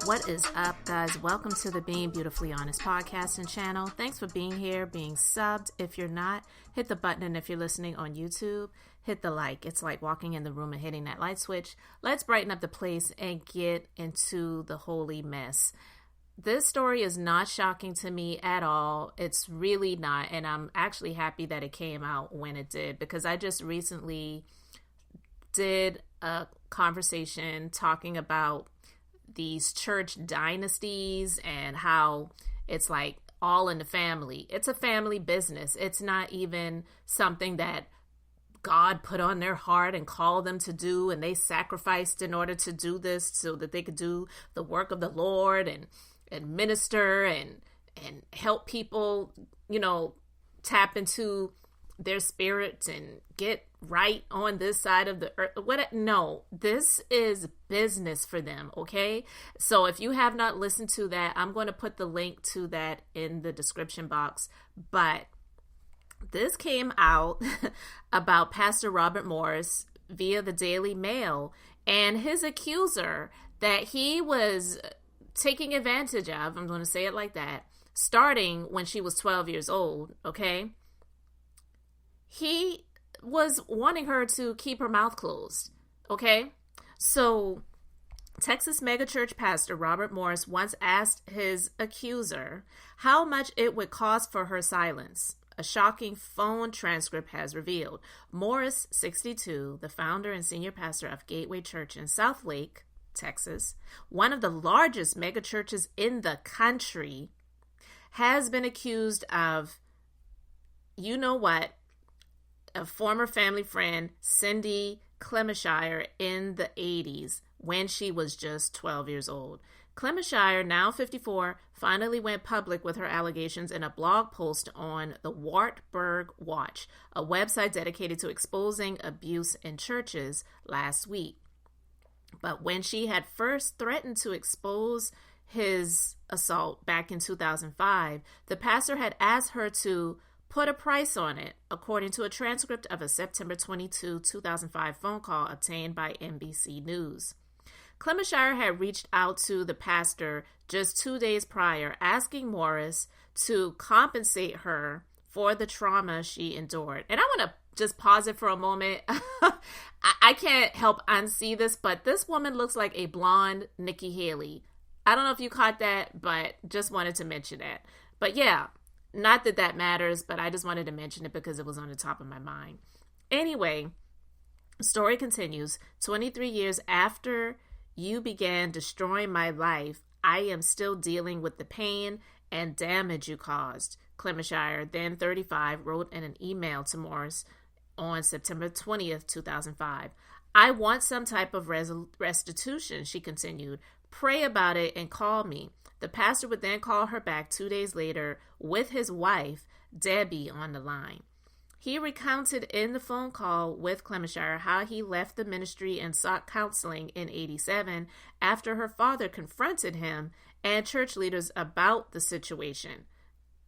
What is up, guys? Welcome to the Being Beautifully Honest podcasting channel. Thanks for being here, being subbed. If you're not, hit the button, and if you're listening on YouTube, hit the like. It's like walking in the room and hitting that light switch. Let's brighten up the place and get into the holy mess. This story is not shocking to me at all. It's really not, and I'm actually happy that it came out when it did, because I just recently did a conversation talking about these church dynasties and how it's like all in the family. It's a family business. It's not even something that God put on their heart and called them to do, and they sacrificed in order to do this so that they could do the work of the Lord and minister and help people, tap into their spirits and get right on this side of the earth. No, this is business for them, okay? So if you have not listened to that, I'm going to put the link to that in the description box. But this came out about Pastor Robert Morris via the Daily Mail and his accuser that he was taking advantage of, I'm going to say it like that, starting when she was 12 years old, okay? He was wanting her to keep her mouth closed, okay? So Texas megachurch pastor Robert Morris once asked his accuser how much it would cost for her silence. A shocking phone transcript has revealed. Morris, 62, the founder and senior pastor of Gateway Church in Southlake, Texas, one of the largest megachurches in the country, has been accused of, a former family friend, Cindy Clemishire, in the 80s when she was just 12 years old. Clemishire, now 54, finally went public with her allegations in a blog post on the Wartburg Watch, a website dedicated to exposing abuse in churches, last week. But when she had first threatened to expose his assault back in 2005, the pastor had asked her to put a price on it, according to a transcript of a September 22, 2005 phone call obtained by NBC News. Clemishire had reached out to the pastor just 2 days prior, asking Morris to compensate her for the trauma she endured. And I want to just pause it for a moment. I can't help unsee this, but this woman looks like a blonde Nikki Haley. I don't know if you caught that, but just wanted to mention that. But yeah, not that that matters, but I just wanted to mention it because it was on the top of my mind. Anyway, the story continues. 23 years after you began destroying my life, I am still dealing with the pain and damage you caused, Clemishire, then 35, wrote in an email to Morris on September 20th, 2005. I want some type of restitution, she continued. Pray about it and call me. The pastor would then call her back 2 days later with his wife, Debbie, on the line. He recounted in the phone call with Clemishire how he left the ministry and sought counseling in 87 after her father confronted him and church leaders about the situation.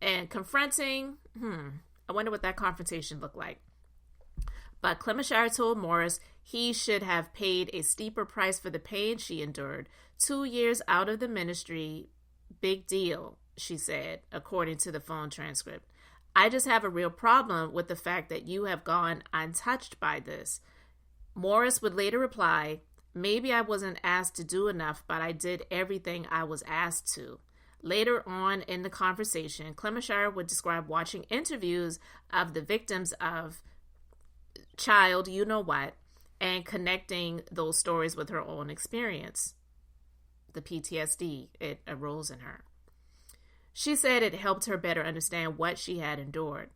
And confronting, I wonder what that confrontation looked like. But Clemishire told Morris he should have paid a steeper price for the pain she endured. 2 years out of the ministry, big deal, she said, according to the phone transcript. I just have a real problem with the fact that you have gone untouched by this. Morris would later reply, maybe I wasn't asked to do enough, but I did everything I was asked to. Later on in the conversation, Clemishire would describe watching interviews of the victims of child and connecting those stories with her own experience. The PTSD, it arose in her. She said it helped her better understand what she had endured.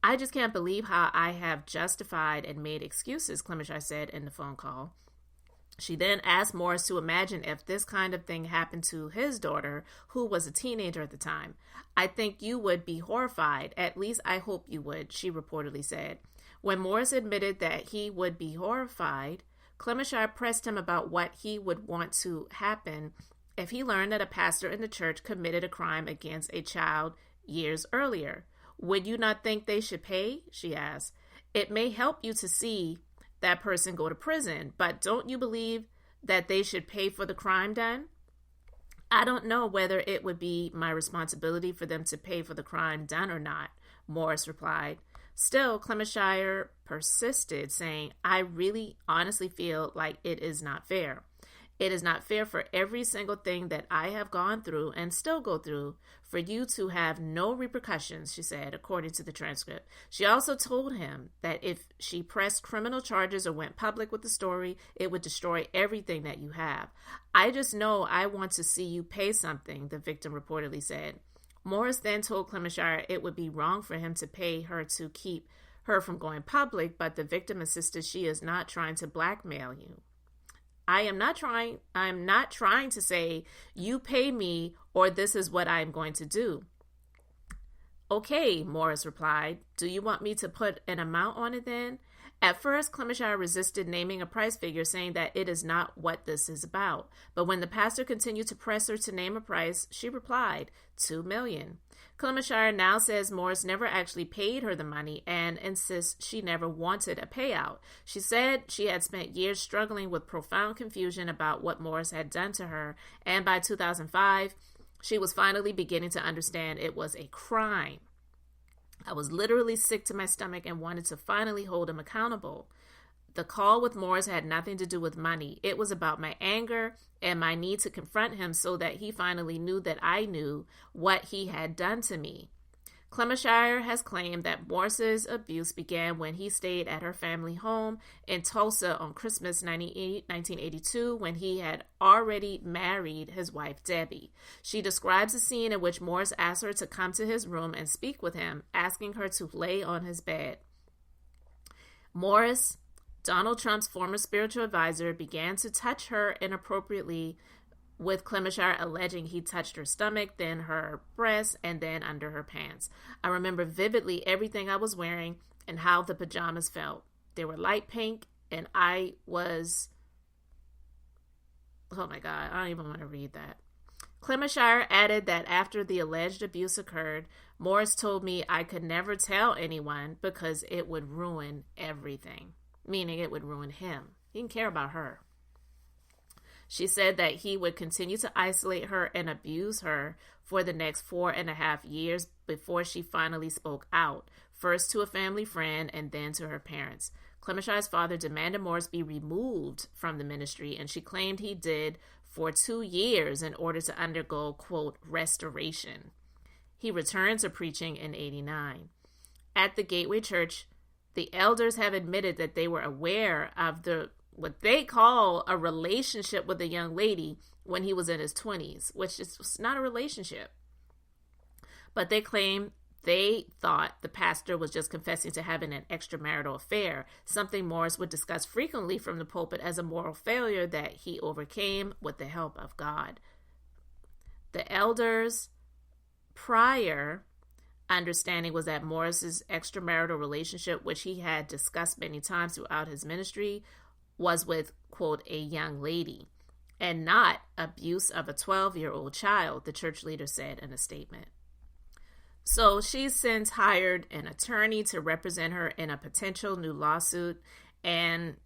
I just can't believe how I have justified and made excuses, Clemishire said in the phone call. She then asked Morris to imagine if this kind of thing happened to his daughter, who was a teenager at the time. I think you would be horrified. At least I hope you would, she reportedly said. When Morris admitted that he would be horrified, Clemishire pressed him about what he would want to happen if he learned that a pastor in the church committed a crime against a child years earlier. Would you not think they should pay? She asked. It may help you to see that person go to prison, but don't you believe that they should pay for the crime done? I don't know whether it would be my responsibility for them to pay for the crime done or not, Morris replied. Still, Clemishire persisted, saying, I really honestly feel like it is not fair. It is not fair for every single thing that I have gone through and still go through for you to have no repercussions, she said, according to the transcript. She also told him that if she pressed criminal charges or went public with the story, it would destroy everything that you have. I just know I want to see you pay something, the victim reportedly said. Morris then told Clemishire it would be wrong for him to pay her to keep her from going public, but the victim insisted she is not trying to blackmail you. I am not trying to say you pay me or this is what I am going to do. Okay, Morris replied. Do you want me to put an amount on it then? At first, Clemishire resisted naming a price figure, saying that it is not what this is about. But when the pastor continued to press her to name a price, she replied, $2 million. Clemishire now says Morris never actually paid her the money and insists she never wanted a payout. She said she had spent years struggling with profound confusion about what Morris had done to her, and by 2005, she was finally beginning to understand it was a crime. I was literally sick to my stomach and wanted to finally hold him accountable. The call with Morris had nothing to do with money. It was about my anger and my need to confront him so that he finally knew that I knew what he had done to me. Clemishire has claimed that Morris's abuse began when he stayed at her family home in Tulsa on Christmas 1982 when he had already married his wife Debbie. She describes a scene in which Morris asked her to come to his room and speak with him, asking her to lay on his bed. Morris, Donald Trump's former spiritual advisor, began to touch her inappropriately, with Clemishire alleging he touched her stomach, then her breast, and then under her pants. I remember vividly everything I was wearing and how the pajamas felt. They were light pink, and I was... Oh my God, I don't even want to read that. Clemishire added that after the alleged abuse occurred, Morris told me I could never tell anyone because it would ruin everything, meaning it would ruin him. He didn't care about her. She said that he would continue to isolate her and abuse her for the next 4.5 years before she finally spoke out, first to a family friend and then to her parents. Clemishire's father demanded Morris be removed from the ministry, and she claimed he did for 2 years in order to undergo, quote, restoration. He returned to preaching in 1989. At the Gateway Church, the elders have admitted that they were aware of what they call a relationship with a young lady when he was in his 20s, which is not a relationship. But they claim they thought the pastor was just confessing to having an extramarital affair, something Morris would discuss frequently from the pulpit as a moral failure that he overcame with the help of God. The elders' prior understanding was that Morris's extramarital relationship, which he had discussed many times throughout his ministry, was with, quote, a young lady, and not abuse of a 12-year-old child, the church leader said in a statement. So she's since hired an attorney to represent her in a potential new lawsuit, and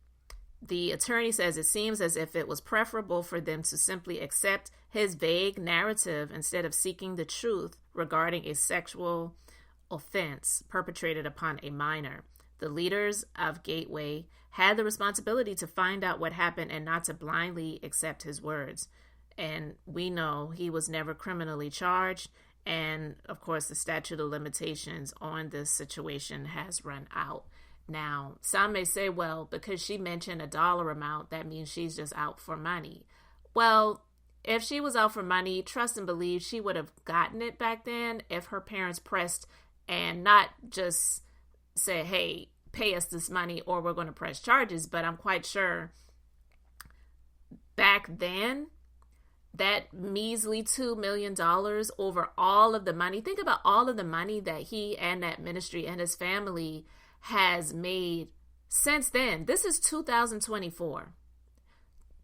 the attorney says it seems as if it was preferable for them to simply accept his vague narrative instead of seeking the truth regarding a sexual offense perpetrated upon a minor. The leaders of Gateway had the responsibility to find out what happened and not to blindly accept his words. And we know he was never criminally charged. And of course, the statute of limitations on this situation has run out. Now, some may say, well, because she mentioned a dollar amount, that means she's just out for money. Well, if she was out for money, trust and believe she would have gotten it back then if her parents pressed and not just said, hey, pay us this money or we're going to press charges. But I'm quite sure back then, that measly $2 million over all of the money. Think about all of the money that he and that ministry and his family has made since then. This is 2024.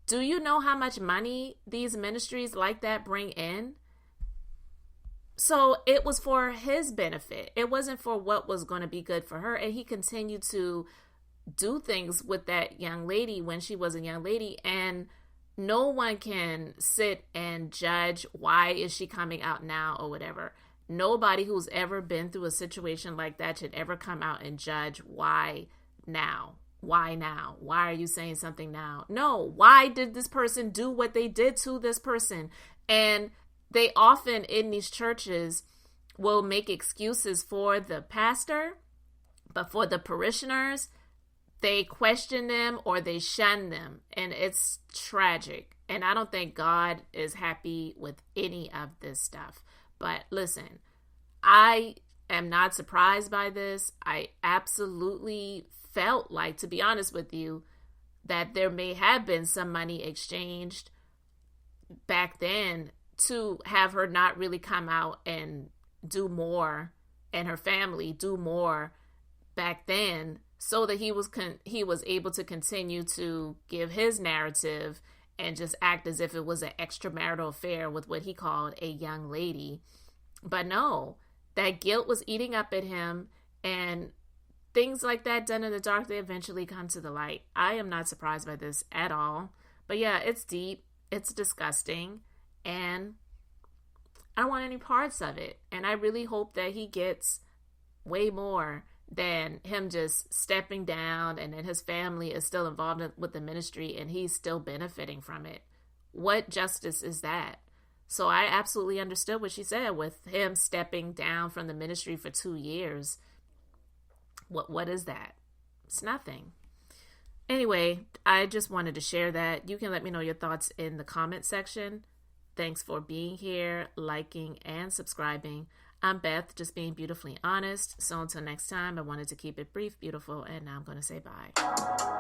Do you know how much money these ministries like that bring in? So it was for his benefit. It wasn't for what was going to be good for her. And he continued to do things with that young lady when she was a young lady. And no one can sit and judge why is she coming out now or whatever. Nobody who's ever been through a situation like that should ever come out and judge why now. Why now? Why are you saying something now? No, why did this person do what they did to this person? And they often in these churches will make excuses for the pastor, but for the parishioners, they question them or they shun them. And it's tragic. And I don't think God is happy with any of this stuff. But listen, I am not surprised by this. I absolutely felt like, to be honest with you, that there may have been some money exchanged back then to have her not really come out and do more, and her family do more back then, so that he was able to continue to give his narrative and just act as if it was an extramarital affair with what he called a young lady. But no, that guilt was eating up at him, and things like that done in the dark, they eventually come to the light. I am not surprised by this at all. But yeah, it's deep, it's disgusting, and I don't want any parts of it. And I really hope that he gets way more than him just stepping down and then his family is still involved with the ministry and he's still benefiting from it. What justice is that? So I absolutely understood what she said with him stepping down from the ministry for 2 years. What is that? It's nothing. Anyway, I just wanted to share that. You can let me know your thoughts in the comment section. Thanks for being here, liking, and subscribing. I'm Beth, just being beautifully honest. So until next time, I wanted to keep it brief, beautiful, and now I'm going to say bye.